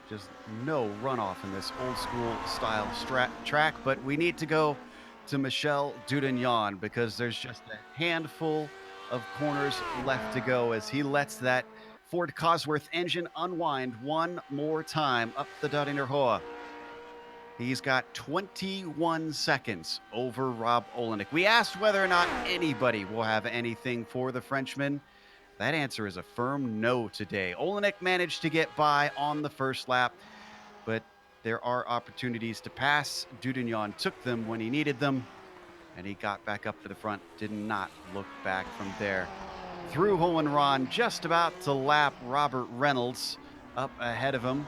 Just no runoff in this old school style track, but we need to go to Michel Dudignon because there's just a handful of corners left to go as he lets that Ford Cosworth engine unwind one more time up the Duttingerhoer. He's got 21 seconds over Rob Olenek. We asked whether or not anybody will have anything for the Frenchman. That answer is a firm no today. Olenek managed to get by on the first lap, but there are opportunities to pass. Dudignon took them when he needed them, and he got back up to the front, did not look back from there. Through Hohenron, just about to lap Robert Reynolds up ahead of him.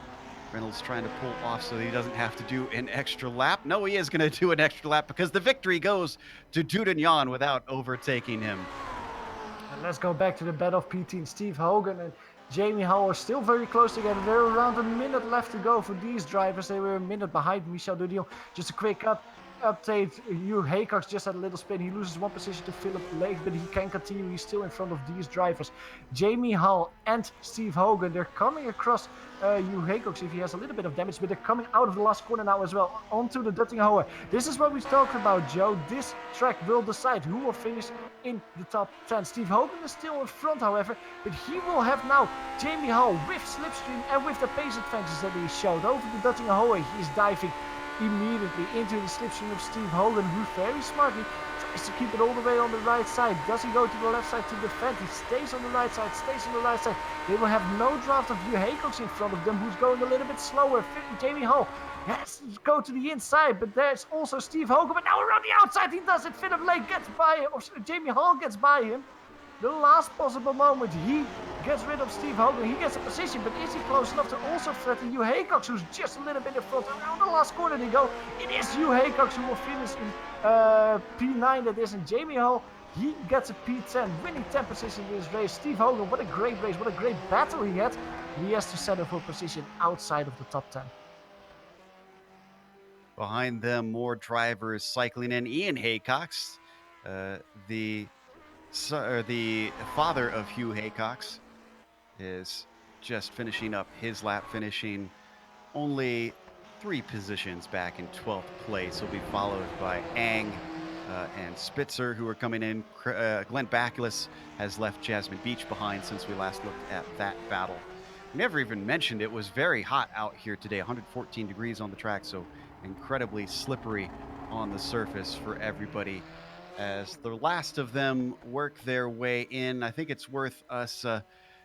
Reynolds trying to pull off so he doesn't have to do an extra lap. No, he is going to do an extra lap because the victory goes to Dudignon without overtaking him. And let's go back to the battle of PT and Steve Hogan and Jamie Hall are still very close together. There are around a minute left to go for these drivers. They were a minute behind Michel Dudignon. Just a quick update. Hugh Haycox just had a little spin. He loses one position to Philip Lake, but he can continue. He's still in front of these drivers. Jamie Hall and Steve Hogan, they're coming across Hugh Haycox if he has a little bit of damage, but they're coming out of the last corner now as well, onto the Duttingerhoer. This is what we talked about, Joe. This track will decide who will finish in the top 10. Steve Hogan is still in front, however, but he will have now Jamie Hall with slipstream and with the pace advantage that he showed over the Duttingerhoer. He's diving immediately into the slipstream of Steve Hogan, who very smartly tries to keep it all the way on the right side. Does he go to the left side to defend? He stays on the right side, They will have no draft of Hugh Haycox in front of them, who's going a little bit slower. Jamie Hall has to go to the inside, but there's also Steve Hogan. But now around the outside, he does it. Philip Lake gets by him, or Jamie Hall gets by him. The last possible moment, he gets rid of Steve Hogan. He gets a position, but is he close enough to also threaten Hugh Haycox, who's just a little bit in front? Around the last corner they go. It is Hugh Haycox who will finish in P9. That isn't Jamie Hall. He gets a P10, winning 10 position in this race. Steve Hogan, what a great race, what a great battle he had. He has to settle for a position outside of the top 10. Behind them, more drivers cycling in. Ian Haycox, the father of Hugh Haycox, is just finishing up his lap, finishing only 3 positions back in 12th place. He'll be followed by Ang and Spitzer, who are coming in. Glenn Backless has left Jasmine Beach behind since we last looked at that battle. Never even mentioned it was very hot out here today, 114 degrees on the track, so incredibly slippery on the surface for everybody. As the last of them work their way in, I think it's worth us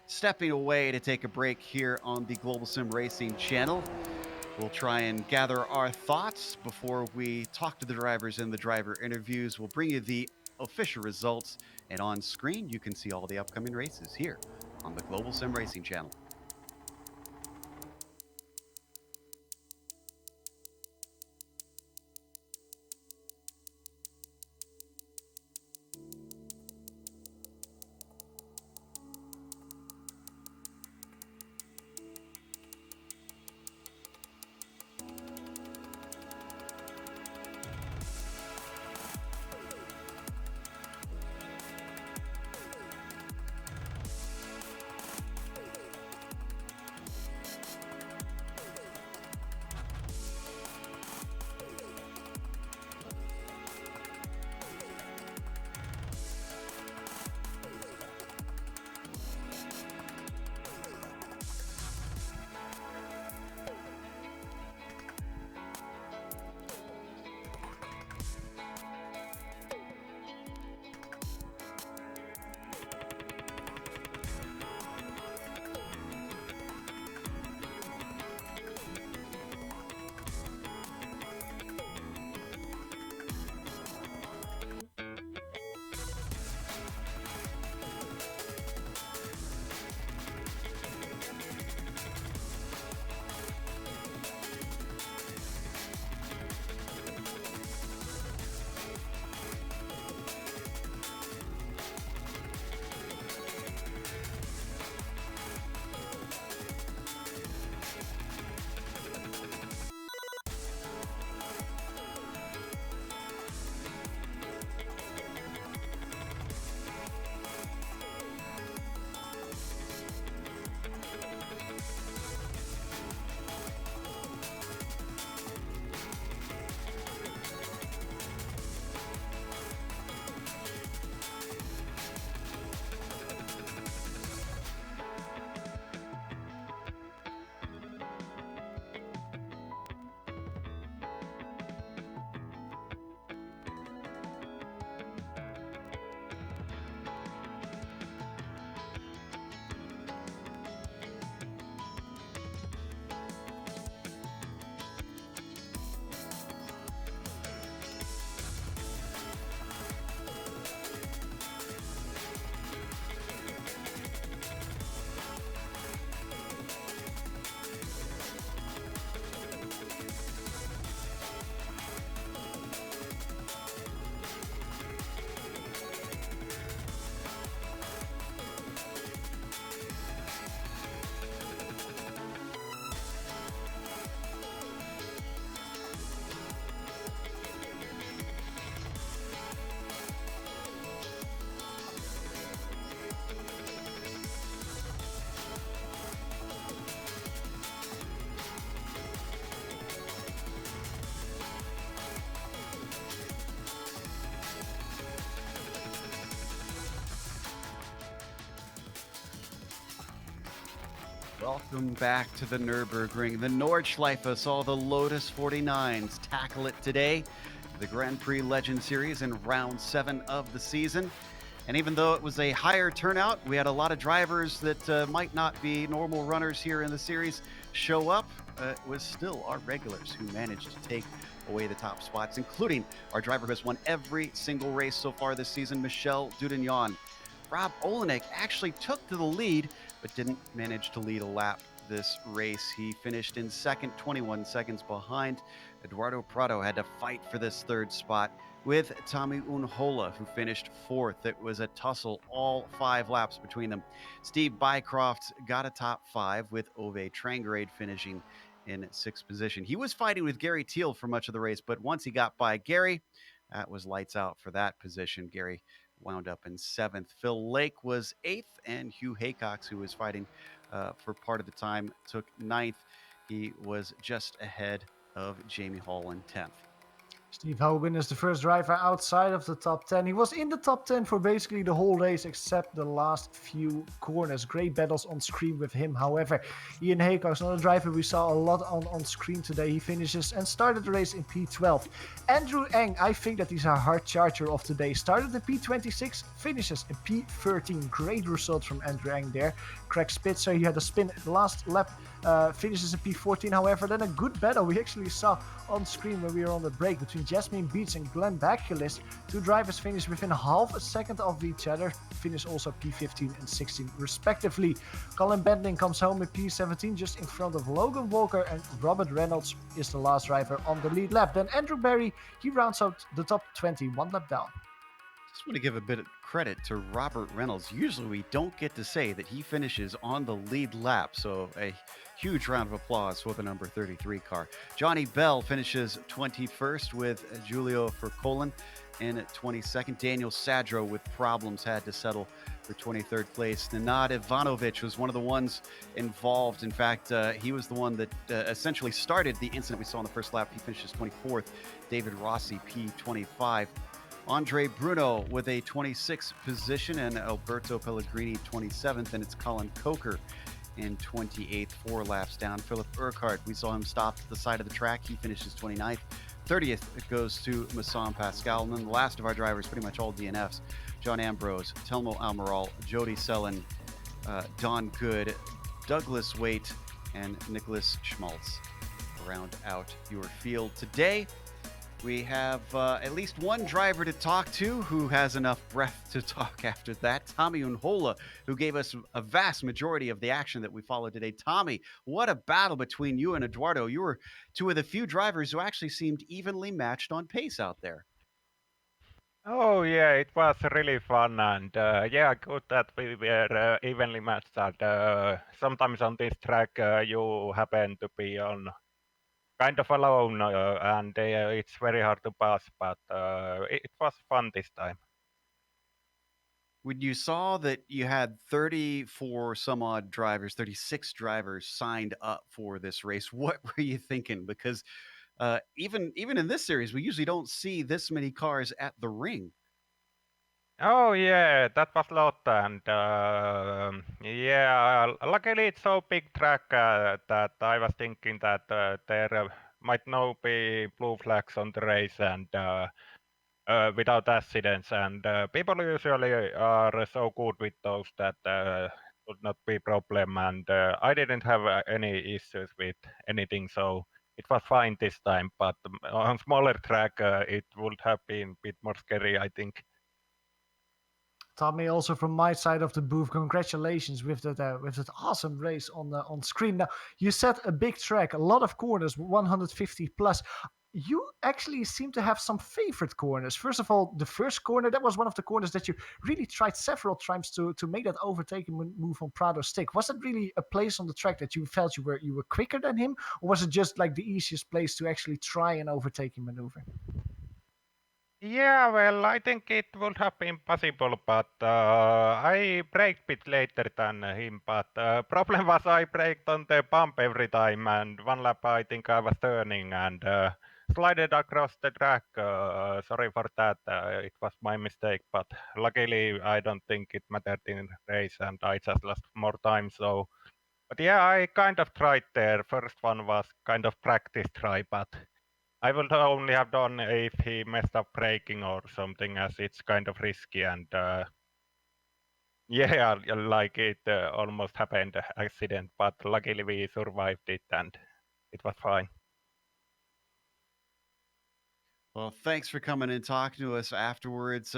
stepping away to take a break here on the Global Sim Racing channel. We'll try and gather our thoughts before we talk to the drivers in the driver interviews. We'll bring you the official results, and on screen, you can see all the upcoming races here on the Global Sim Racing channel. Welcome back to the Nurburgring. The Nordschleife saw the Lotus 49s tackle it today. The Grand Prix Legend Series in round 7 of the season. And even though it was a higher turnout, we had a lot of drivers that might not be normal runners here in the series show up. It was still our regulars who managed to take away the top spots, including our driver who has won every single race so far this season, Michel Dudignon. Rob Olenek actually took to the lead, but didn't manage to lead a lap this race. He finished in second, 21 seconds behind. Eduardo Prado had to fight for this third spot with Tommy Unhola, who finished fourth. It was a tussle all 5 laps between them. Steve Bycroft got a top 5 with Ove Trangerade finishing in 6th position. He was fighting with Gary Teal for much of the race, but once he got by Gary, that was lights out for that position. Gary wound up in 7th. Phil Lake was 8th, and Hugh Haycox, who was fighting for part of the time, took 9th. He was just ahead of Jamie Hall in 10th. Steve Hogan is the first driver outside of the top 10. He was in the top 10 for basically the whole race except the last few corners. Great battles on screen with him. However, Ian Haycock is not a driver we saw a lot on screen today. He finishes and started the race in P12. Andrew Eng, I think that he's a hard charger of today. Started in P26, finishes in P13. Great result from Andrew Eng there. Craig Spitzer, he had a spin last lap, finishes in P14. However, then a good battle we actually saw on screen when we were on the break between Jasmine Beats and Glenn Baculis. Two drivers finished within half a second of each other, finished also P15 and 16 respectively. Colin Bending comes home in P17 just in front of Logan Walker, and Robert Reynolds is the last driver on the lead lap. Then Andrew Barry, he rounds out the top 20, one lap down. Just want to give a bit of credit to Robert Reynolds. Usually we don't get to say that he finishes on the lead lap, so a huge round of applause for the number 33 car. Johnny Bell finishes 21st with Giulio Fercolin in 22nd. Daniel Sadro with problems had to settle for 23rd place. Nenad Ivanovic was one of the ones involved. In fact, he was the one that essentially started the incident we saw in the first lap. He finishes 24th. David Rossi, P25. Andre Bruno with a 26th position, and Alberto Pellegrini 27th, and it's Colin Coker in 28th, 4 laps down. Philip Urquhart, we saw him stop at the side of the track. He finishes 29th. 30th it goes to Masson Pascal. And then the last of our drivers, pretty much all DNFs, John Ambrose, Telmo Almiral, Jody Sellen, Don Good, Douglas Waite, and Nicholas Schmaltz round out your field today. We have at least one driver to talk to who has enough breath to talk after that. Tommy Unhola, who gave us a vast majority of the action that we followed today. Tommy, what a battle between you and Eduardo. You were two of the few drivers who actually seemed evenly matched on pace out there. Oh yeah, it was really fun, and yeah, good that we were evenly matched. And sometimes on this track, you happen to be on kind of alone, and it's very hard to pass. But it was fun this time. When you saw that you had 34 some odd drivers, 36 drivers signed up for this race, what were you thinking? Because even in this series, we usually don't see this many cars at the ring. Oh yeah, that was lot, and yeah, luckily it's so big track that I was thinking that there might not be blue flags on the race and without accidents, and people usually are so good with those that would not be problem, and I didn't have any issues with anything, so it was fine this time. But on smaller track, it would have been a bit more scary, I think. Tommy, also from my side of the booth, congratulations with that awesome race on screen. Now you set a big track, a lot of corners, 150 plus. You actually seem to have some favorite corners. First of all, the first corner, that was one of the corners that you really tried several times to make that overtaking move on Prado stick. Was it really a place on the track that you felt you were quicker than him, or was it just like the easiest place to actually try an overtaking maneuver? Yeah, well, I think it would have been possible, but I braked bit later than him. But problem was I braked on the bump every time, and one lap I think I was turning and slided across the track. Sorry for that. It was my mistake, but luckily I don't think it mattered in race, and I just lost more time. So, but yeah, I kind of tried there. First one was kind of practice try, but I would only have done if he messed up braking or something, as it's kind of risky. And yeah, like it almost happened accident, but luckily we survived it and it was fine. Well, thanks for coming and talking to us afterwards.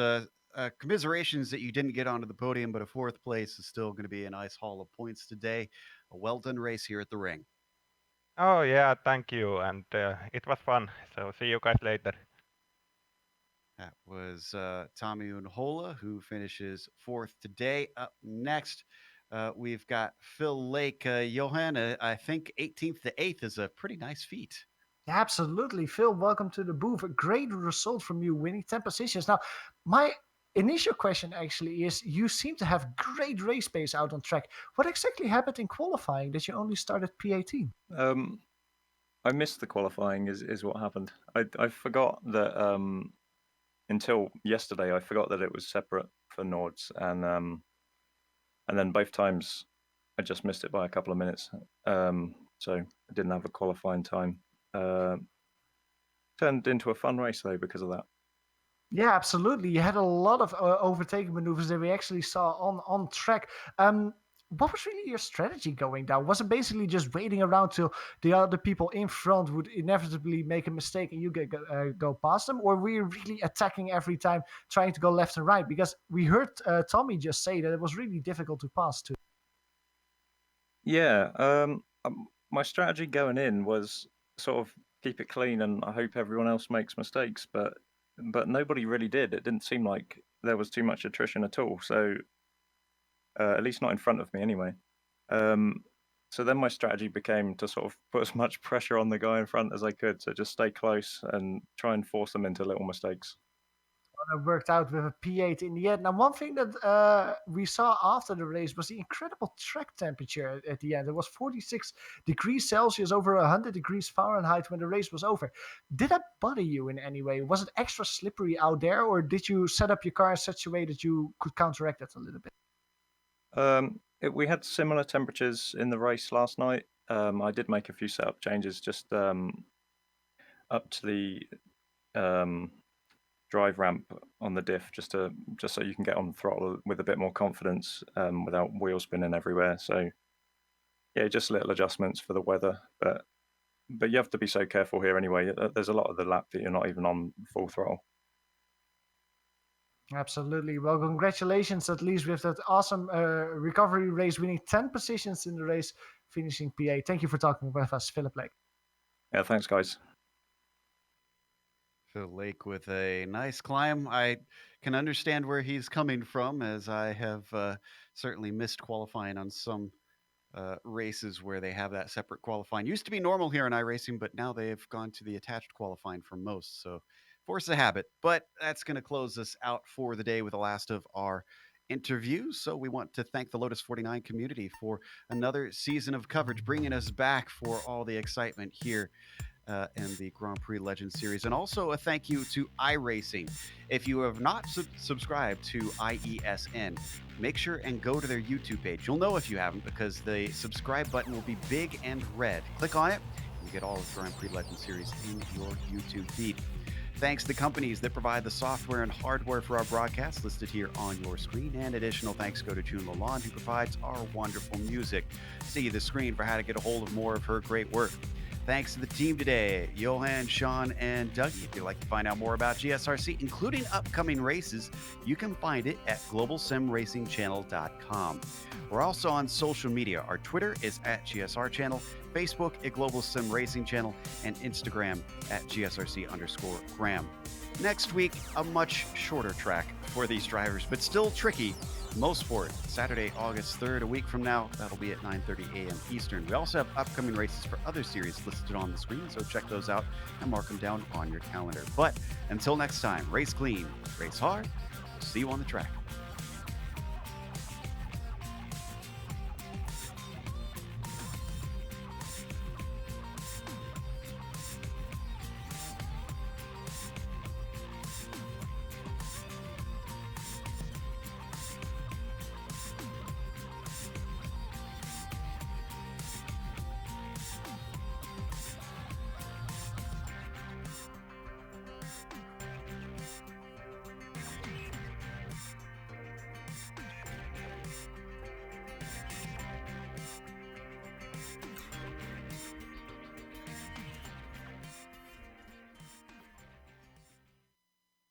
Commiserations that you didn't get onto the podium, but a 4th place is still going to be a nice haul of points today. A well done race here at the ring. Oh yeah, thank you, and it was fun. So see you guys later. That was Tommy Unhola, who finishes 4th today. Up next, we've got Phil Lake. Johan, I think 18th to 8th is a pretty nice feat. Absolutely, Phil. Welcome to the booth. A great result from you, winning 10 positions. Now, my initial question actually is: you seem to have great race pace out on track. What exactly happened in qualifying that you only started P18? I missed the qualifying. Is what happened. I forgot that until yesterday. I forgot that it was separate for Nords, and then both times I just missed it by a couple of minutes. So I didn't have a qualifying time. Turned into a fun race though because of that. Yeah, absolutely. You had a lot of overtaking maneuvers that we actually saw on track. What was really your strategy going down? Was it basically just waiting around till the other people in front would inevitably make a mistake and you go past them, or were you really attacking every time, trying to go left and right? Because we heard Tommy just say that it was really difficult to pass too. Yeah. My strategy going in was sort of keep it clean and I hope everyone else makes mistakes, but nobody really did. It didn't seem like there was too much attrition at all. So at least not in front of me anyway. So then my strategy became to sort of put as much pressure on the guy in front as I could. So just stay close and try and force them into little mistakes. Worked out with a P8 in the end. Now, one thing that we saw after the race was the incredible track temperature at the end. It was 46 degrees Celsius, over 100 degrees Fahrenheit when the race was over. Did that bother you in any way? Was it extra slippery out there, or did you set up your car in such a way that you could counteract it a little bit? We had similar temperatures in the race last night. I did make a few setup changes just up to the drive ramp on the diff just so you can get on the throttle with a bit more confidence without wheel spinning everywhere. So yeah, just little adjustments for the weather, but you have to be so careful here anyway. There's a lot of the lap that you're not even on full throttle. Absolutely. Well, congratulations at least with that awesome recovery race, winning 10 positions in the race, finishing P8. Thank you for talking with us, Philip Lake. Yeah, thanks guys. Phil Lake with a nice climb. I can understand where he's coming from, as I have certainly missed qualifying on some races where they have that separate qualifying. Used to be normal here in iRacing, but now they've gone to the attached qualifying for most. So force of habit. But that's going to close us out for the day with the last of our interviews. So we want to thank the Lotus 49 community for another season of coverage, bringing us back for all the excitement here and the Grand Prix Legends series. And also a thank you to iRacing. If you have not subscribed to IESN, make sure and go to their YouTube page. You'll know if you haven't because the subscribe button will be big and red. Click on it and you get all of the Grand Prix Legends series in your YouTube feed. Thanks to companies that provide the software and hardware for our broadcast listed here on your screen. And additional thanks go to June Lalonde, who provides our wonderful music. See the screen for how to get a hold of more of her great work. Thanks to the team today, Johan, Sean, and Dougie. If you'd like to find out more about GSRC, including upcoming races, you can find it at globalsimracingchannel.com. We're also on social media. Our Twitter is at GSR Channel, Facebook at Global Sim Racing Channel, and Instagram at GSRC_Graham. Next week, a much shorter track for these drivers, but still tricky. Mosport, Saturday, August 3rd, a week from now. That'll be at 9:30 a.m. Eastern. We also have upcoming races for other series listed on the screen, so check those out and mark them down on your calendar. But until next time, race clean, race hard. We'll see you on the track.